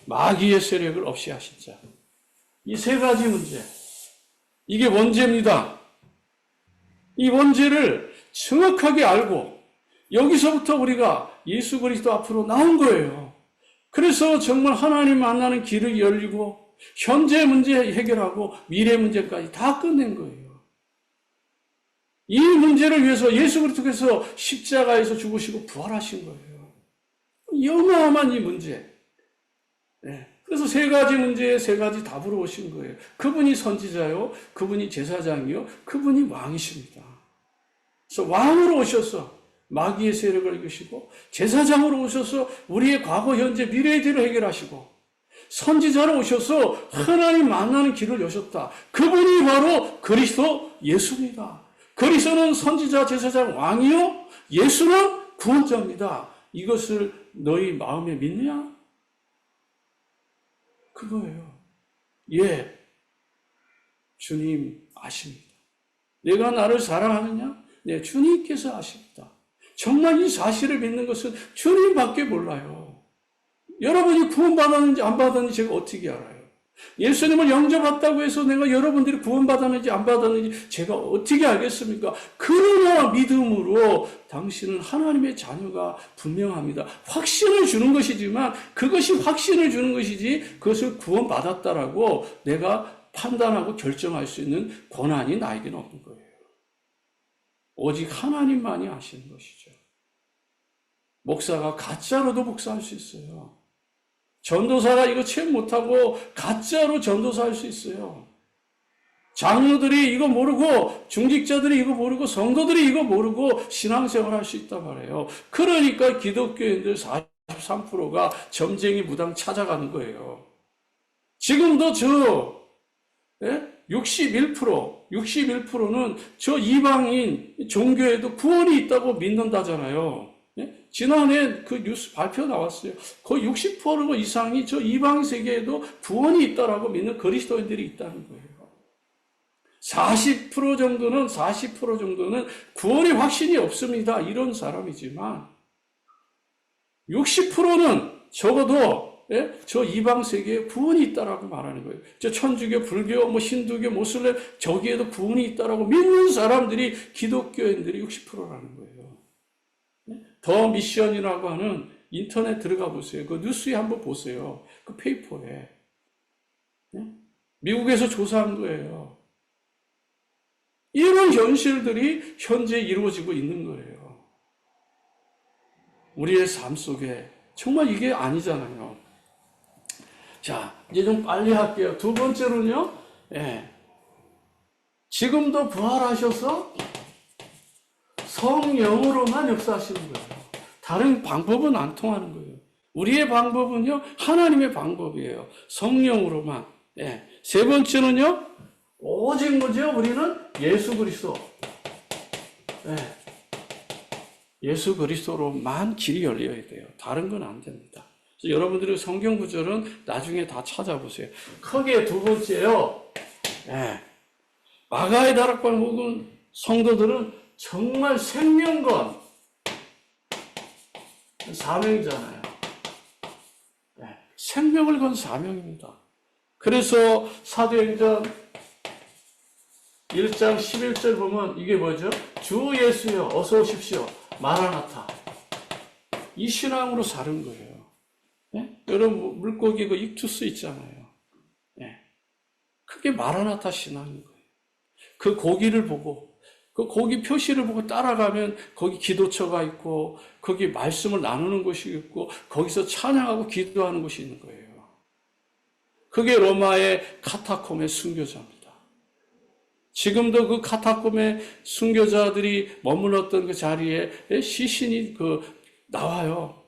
마귀의 세력을 없이 하신 자. 이 세 가지 문제. 이게 원죄입니다. 이 원죄를 정확하게 알고 여기서부터 우리가 예수 그리스도 앞으로 나온 거예요. 그래서 정말 하나님 만나는 길을 열리고 현재 문제 해결하고 미래 문제까지 다 끝낸 거예요. 이 문제를 위해서 예수 그리스도께서 십자가에서 죽으시고 부활하신 거예요. 어마어마한 이 문제. 그래서 세 가지 문제에 세 가지 답으로 오신 거예요. 그분이 선지자요, 그분이 제사장이요, 그분이 왕이십니다. 그래서 왕으로 오셔서 마귀의 세력을 이기시고 제사장으로 오셔서 우리의 과거, 현재, 미래의 일을 해결하시고 선지자로 오셔서 하나님 만나는 길을 여셨다. 그분이 바로 그리스도 예수입니다. 그리스도는 선지자, 제사장, 왕이요, 예수는 구원자입니다. 이것을 너희 마음에 믿느냐? 그거예요. 주님 아십니다. 내가 나를 사랑하느냐? 네, 주님께서 아십니다. 정말 이 사실을 믿는 것은 주님밖에 몰라요. 여러분이 구원받았는지 안 받았는지 제가 어떻게 알아요? 예수님을 영접했다고 해서 내가 여러분들이 구원받았는지 안 받았는지 제가 어떻게 알겠습니까? 그러나 믿음으로 당신은 하나님의 자녀가 분명합니다. 확신을 주는 것이지만 그것이 확신을 주는 것이지 그것을 구원받았다라고 내가 판단하고 결정할 수 있는 권한이 나에게는 없는 거예요. 오직 하나님만이 아시는 것이죠. 목사가 가짜로도 목사할 수 있어요. 전도사가 이거 체험 못하고 가짜로 전도사할 수 있어요. 장로들이 이거 모르고 중직자들이 이거 모르고 성도들이 이거 모르고 신앙생활 할 수 있단 말이에요. 그러니까 기독교인들 43%가 점쟁이 무당 찾아가는 거예요. 지금도 61%는 저 이방인 종교에도 구원이 있다고 믿는다잖아요. 지난해 그 뉴스 발표 나왔어요. 거의 60% 이상이 저 이방 세계에도 구원이 있다라고 믿는 그리스도인들이 있다는 거예요. 40% 정도는 구원의 확신이 없습니다. 이런 사람이지만 60%는 적어도 저 이방 세계에 구원이 있다라고 말하는 거예요. 저 천주교, 불교, 힌두교, 모슬렘 저기에도 구원이 있다라고 믿는 사람들이 기독교인들이 60%라는 거예요. 더 미션이라고 하는 인터넷 들어가 보세요. 그 뉴스에 한번 보세요. 그 페이퍼에. 미국에서 조사한 거예요. 이런 현실들이 현재 이루어지고 있는 거예요. 우리의 삶 속에 정말 이게 아니잖아요. 자, 이제 좀 빨리 할게요. 두 번째로는요, 지금도 부활하셔서 성령으로만 역사하시는 거예요. 다른 방법은 안 통하는 거예요. 우리의 방법은요, 하나님의 방법이에요. 성령으로만. 세 번째는요, 오직 뭐죠? 우리는 예수 그리스도. 예수 그리스도로만 길이 열려야 돼요. 다른 건 안 됩니다. 그래서 여러분들이 성경 구절은 나중에 다 찾아보세요. 크게 두 번째요. 마가의 다락방 묵은 성도들은 정말 생명건 사명이잖아요. 생명을 건 사명입니다. 그래서 사도행전 1장 11절 보면 이게 뭐죠? 주 예수여 어서 오십시오. 마라나타. 이 신앙으로 사는 거예요. 여러분 물고기 그 익투스 있잖아요. 그게 마라나타 신앙인 거예요. 그 고기를 보고 그 고기 표시를 보고 따라가면 거기 기도처가 있고 거기 말씀을 나누는 곳이 있고 거기서 찬양하고 기도하는 곳이 있는 거예요. 그게 로마의 카타콤의 순교자입니다. 지금도 그 카타콤의 순교자들이 머물렀던 그 자리에 시신이 나와요.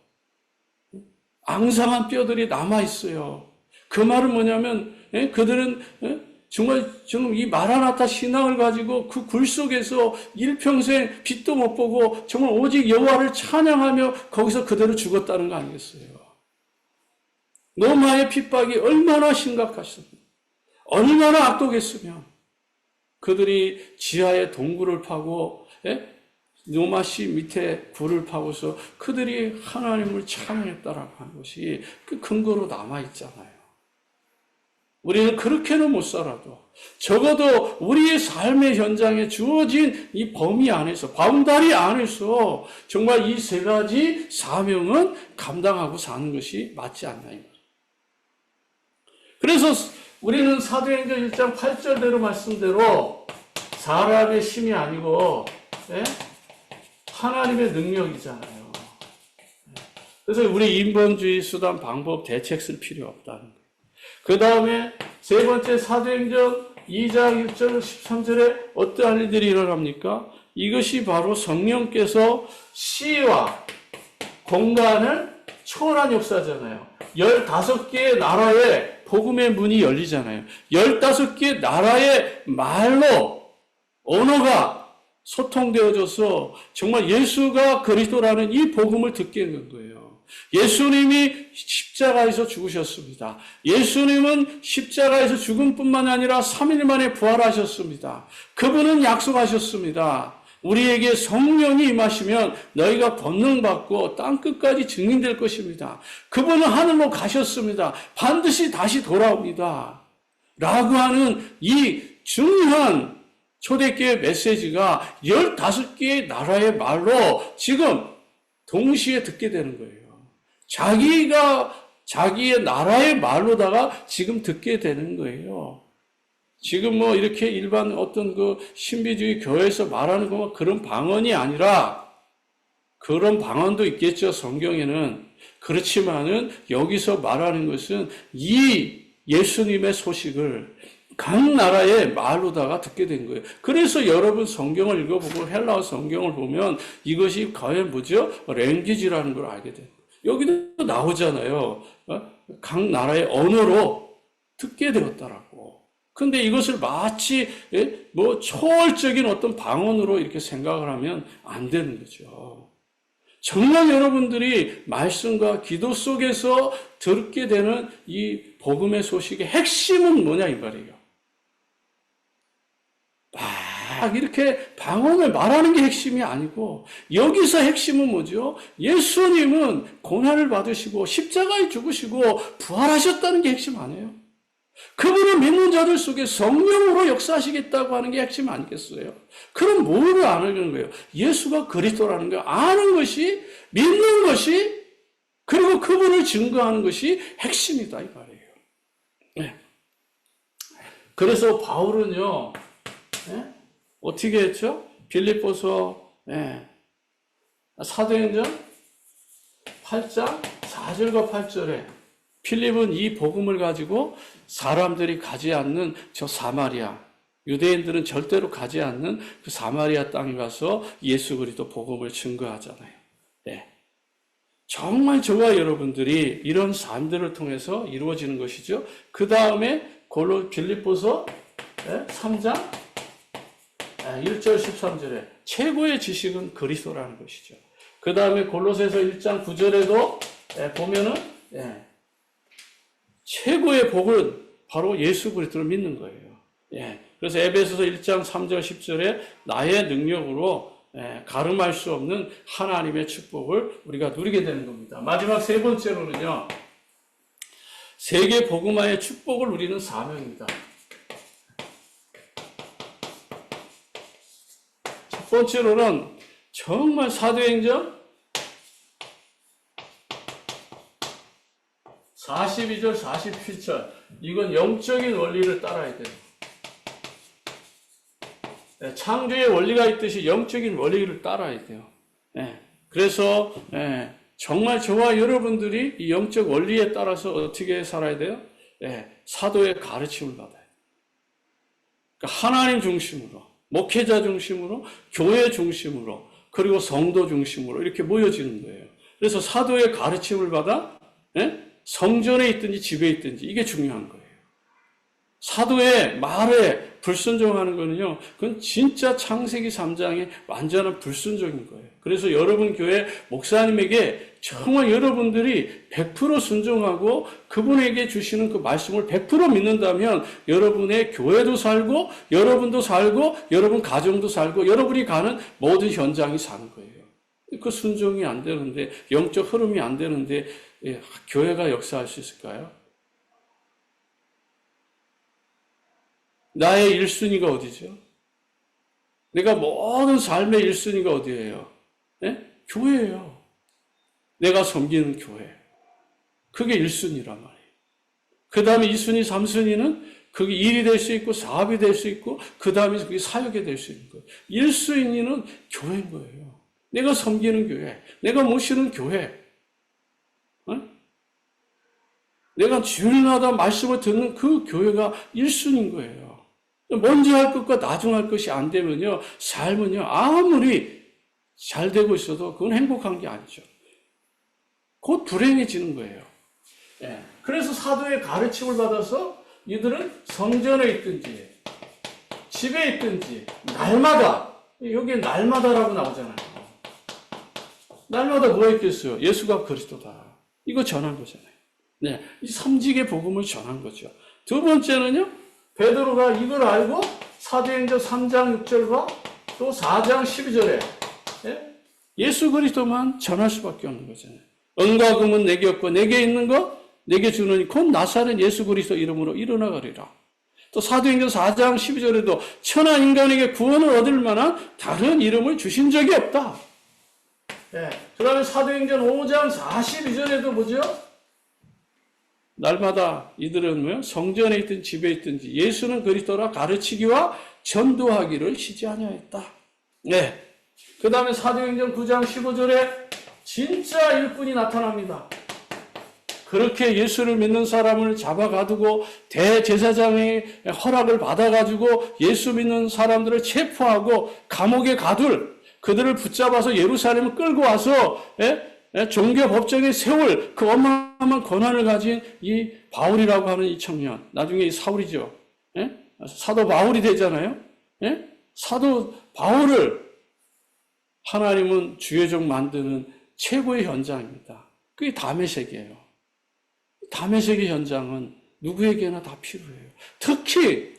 앙상한 뼈들이 남아있어요. 그 말은 뭐냐면, 그들은 정말 지금 이 마라나타 신앙을 가지고 그 굴 속에서 일평생 빛도 못 보고 정말 오직 여호와를 찬양하며 거기서 그대로 죽었다는 거 아니겠어요? 로마의 핍박이 얼마나 심각하셨습니까? 얼마나 악독했으면 그들이 지하에 동굴을 파고 로마시 밑에 굴을 파고서 그들이 하나님을 찬양했다라고 하는 것이 그 근거로 남아있잖아요. 우리는 그렇게는 못 살아도 적어도 우리의 삶의 현장에 주어진 이 범위 안에서 바운다리 안에서 정말 이 세 가지 사명은 감당하고 사는 것이 맞지 않나 이 말이에요. 그래서 우리는 사도행전 1장 8절대로 말씀대로 사람의 힘이 아니고 하나님의 능력이잖아요. 그래서 우리 인본주의 수단 방법 대책 쓸 필요 없다는 거예요. 그 다음에 세 번째 사도행전 2장 1절 13절에 어떠한 일들이 일어납니까? 이것이 바로 성령께서 시와 공간을 초월한 역사잖아요. 15개의 나라에 복음의 문이 열리잖아요. 15개의 나라의 말로 언어가 소통되어져서 정말 예수가 그리스도라는 이 복음을 듣게 된 거예요. 예수님이 십자가에서 죽으셨습니다. 예수님은 십자가에서 죽음뿐만 아니라 3일 만에 부활하셨습니다. 그분은 약속하셨습니다. 우리에게 성령이 임하시면 너희가 권능받고 땅끝까지 증인될 것입니다. 그분은 하늘로 가셨습니다. 반드시 다시 돌아옵니다. 라고 하는 이 중요한 초대교회 메시지가 15개의 나라의 말로 지금 동시에 듣게 되는 거예요. 자기의 나라의 말로다가 지금 듣게 되는 거예요. 지금 뭐 이렇게 일반 어떤 그 신비주의 교회에서 말하는 거 그런 방언이 아니라 그런 방언도 있겠죠, 성경에는. 그렇지만은 여기서 말하는 것은 이 예수님의 소식을 각 나라의 말로다가 듣게 된 거예요. 그래서 여러분 성경을 읽어보고 헬라어 성경을 보면 이것이 과연 뭐죠? 랭귀지라는 걸 알게 돼요. 여기도 나오잖아요. 각 나라의 언어로 듣게 되었다라고. 근데 이것을 마치 뭐 초월적인 어떤 방언으로 이렇게 생각을 하면 안 되는 거죠. 정말 여러분들이 말씀과 기도 속에서 듣게 되는 이 복음의 소식의 핵심은 뭐냐 이 말이에요. 막 이렇게 방언을 말하는 게 핵심이 아니고 여기서 핵심은 뭐죠? 예수님은 고난을 받으시고 십자가에 죽으시고 부활하셨다는 게 핵심 아니에요? 그분을 믿는 자들 속에 성령으로 역사하시겠다고 하는 게 핵심 아니겠어요? 그럼 뭐를 아는 거예요? 예수가 그리스도라는 걸 아는 것이, 믿는 것이, 그리고 그분을 증거하는 것이 핵심이다 이 말이에요. 네. 그래서 바울은요, 예? 어떻게 했죠? 빌립보서 사도행전 8장 4절과 8절에 필립은 이 복음을 가지고 사람들이 가지 않는 저 사마리아, 유대인들은 절대로 가지 않는 그 사마리아 땅에 가서 예수 그리스도 복음을 증거하잖아요. 네. 정말 저와 여러분들이 이런 삶들을 통해서 이루어지는 것이죠. 그 다음에 빌립보서 3장 1절 13절에 최고의 지식은 그리스도라는 것이죠. 그 다음에 골로새서 1장 9절에도 보면은 최고의 복은 바로 예수 그리스도를 믿는 거예요. 그래서 에베소서 1장 3절 10절에 나의 능력으로 가름할 수 없는 하나님의 축복을 우리가 누리게 되는 겁니다. 마지막 세 번째로는요, 세계 복음화의 축복을 누리는 사명입니다. 첫 번째로는 정말 사도행전 42절, 47절, 이건 영적인 원리를 따라야 돼요. 창조의 원리가 있듯이 영적인 원리를 따라야 돼요. 그래서 정말 저와 여러분들이 이 영적 원리에 따라서 어떻게 살아야 돼요? 사도의 가르침을 받아야 돼요. 그러니까 하나님 중심으로, 목회자 중심으로, 교회 중심으로, 그리고 성도 중심으로 이렇게 모여지는 거예요. 그래서 사도의 가르침을 받아 성전에 있든지 집에 있든지 이게 중요한 거예요. 사도의 말에 불순종하는 거는요, 그건 진짜 창세기 3장의 완전한 불순종인 거예요. 그래서 여러분 교회 목사님에게 정말 여러분들이 100% 순종하고 그분에게 주시는 그 말씀을 100% 믿는다면 여러분의 교회도 살고, 여러분도 살고, 여러분 가정도 살고, 여러분이 가는 모든 현장이 사는 거예요. 그 순종이 안 되는데, 영적 흐름이 안 되는데, 교회가 역사할 수 있을까요? 나의 1순위가 어디죠? 내가 모든 삶의 1순위가 어디예요? 교회예요. 내가 섬기는 교회. 그게 1순위란 말이에요. 그 다음에 2순위, 3순위는 그게 일이 될 수 있고 사업이 될 수 있고 그 다음에 그게 사역이 될 수 있는 거예요. 1순위는 교회인 거예요. 내가 섬기는 교회, 내가 모시는 교회, 내가 주일마다 말씀을 듣는 그 교회가 1순위인 거예요. 먼저 할 것과 나중 할 것이 안 되면요, 삶은요, 아무리 잘 되고 있어도 그건 행복한 게 아니죠. 곧 불행해지는 거예요. 그래서 사도의 가르침을 받아서 이들은 성전에 있든지 집에 있든지 날마다, 여기에 날마다라고 나오잖아요. 날마다 뭐가 있겠어요? 예수가 그리스도다. 이거 전한 거잖아요. 이 삼직의 복음을 전한 거죠. 두 번째는요, 베드로가 이걸 알고 사도행전 3장 6절과 또 4장 12절에 예수 그리스도만 전할 수밖에 없는 거잖아요. 은과 금은 내게 없고 내게 있는 거 내게 주느니 곧 나사렛 예수 그리스도 이름으로 일어나가리라. 또 사도행전 4장 12절에도 천하 인간에게 구원을 얻을 만한 다른 이름을 주신 적이 없다. 그 다음에 사도행전 5장 42절에도 뭐죠? 날마다 이들은 뭐요? 성전에 있든 집에 있든지 예수는 그리스도라 가르치기와 전도하기를 쉬지 아니하였다. 그 다음에 사도행전 9장 15절에 진짜 일꾼이 나타납니다. 그렇게 예수를 믿는 사람을 잡아가두고 대제사장의 허락을 받아가지고 예수 믿는 사람들을 체포하고 감옥에 가둘, 그들을 붙잡아서 예루살렘을 끌고 와서 종교 법정에 세울 그 어마어마한 권한을 가진 이 바울이라고 하는 이 청년, 나중에 이 사울이죠. 사도 바울이 되잖아요. 사도 바울을 하나님은 주의 종 만드는 최고의 현장입니다. 그게 다메섹이에요. 다메섹의 현장은 누구에게나 다 필요해요. 특히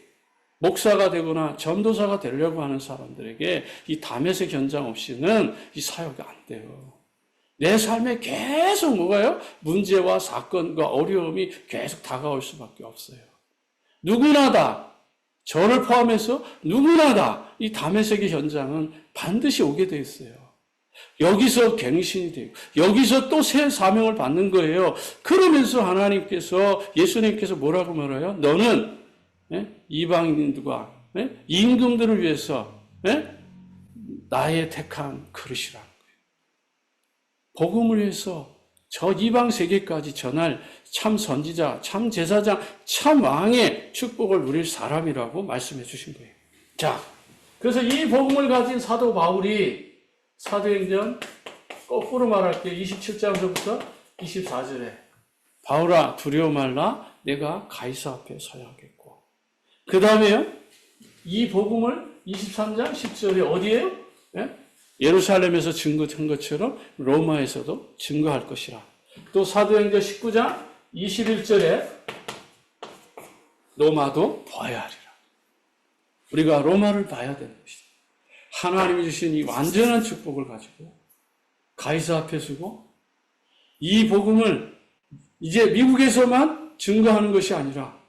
목사가 되거나 전도사가 되려고 하는 사람들에게 이 다메섹 현장 없이는 이 사역이 안 돼요. 내 삶에 계속 뭐가요? 문제와 사건과 어려움이 계속 다가올 수밖에 없어요. 누구나 다, 저를 포함해서 누구나 다 이 다메섹의 현장은 반드시 오게 돼 있어요. 여기서 갱신이 되고 여기서 또 새 사명을 받는 거예요. 그러면서 하나님께서, 예수님께서 뭐라고 말해요? 너는 이방인들과 임금들을 위해서 나의 택한 그릇이라는 거예요. 복음을 위해서 저 이방 세계까지 전할 참 선지자, 참 제사장, 참 왕의 축복을 누릴 사람이라고 말씀해 주신 거예요. 자, 그래서 이 복음을 가진 사도 바울이 사도행전 거꾸로 말할게요. 27장서부터 24절에 바울아 두려워 말라 내가 가이사 앞에 서야 하겠고, 그 다음에요 이 복음을 23장 10절에 어디에요? 예루살렘에서 증거한 것처럼 로마에서도 증거할 것이라. 또 사도행전 19장 21절에 로마도 봐야 하리라. 우리가 로마를 봐야 되는 것이다. 하나님이 주신 이 완전한 축복을 가지고 가이사 앞에 서고 이 복음을 이제 미국에서만 증거하는 것이 아니라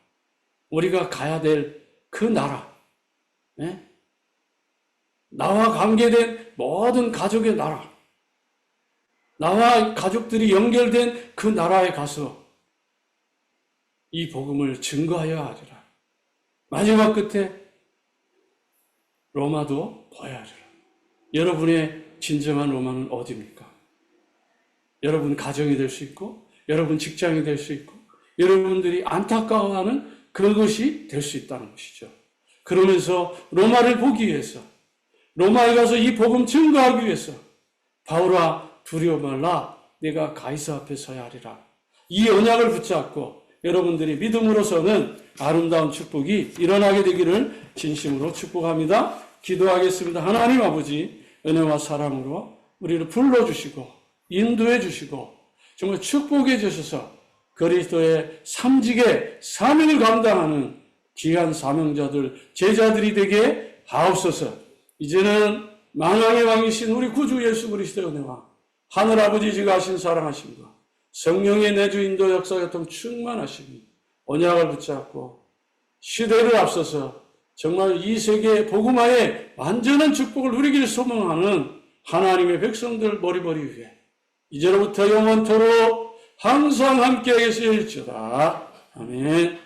우리가 가야 될 그 나라, 나와 관계된 모든 가족의 나라, 나와 가족들이 연결된 그 나라에 가서 이 복음을 증거하여야 하리라. 마지막 끝에 로마도 봐야 하리라. 여러분의 진정한 로마는 어디입니까? 여러분 가정이 될 수 있고, 여러분 직장이 될 수 있고, 여러분들이 안타까워하는 그것이 될 수 있다는 것이죠. 그러면서 로마를 보기 위해서, 로마에 가서 이 복음 증거하기 위해서 바울아 두려워 말라 내가 가이사 앞에 서야 하리라. 이 언약을 붙잡고 여러분들이 믿음으로서는 아름다운 축복이 일어나게 되기를 진심으로 축복합니다. 기도하겠습니다. 하나님 아버지, 은혜와 사랑으로 우리를 불러주시고 인도해 주시고 정말 축복해 주셔서 그리스도의 삼직의 사명을 감당하는 귀한 사명자들, 제자들이 되게 하옵소서. 이제는 만왕의 왕이신 우리 구주 예수 그리스도의 은혜와 하늘아버지가 하신 사랑하심과 성령의 내주 인도 역사 같은 충만하심이 언약을 붙잡고 시대를 앞서서 정말 이 세계 복음화의 완전한 축복을 누리기를 소망하는 하나님의 백성들 머리머리 위에 이제로부터 영원토록 항상 함께 계실지어다. 아멘.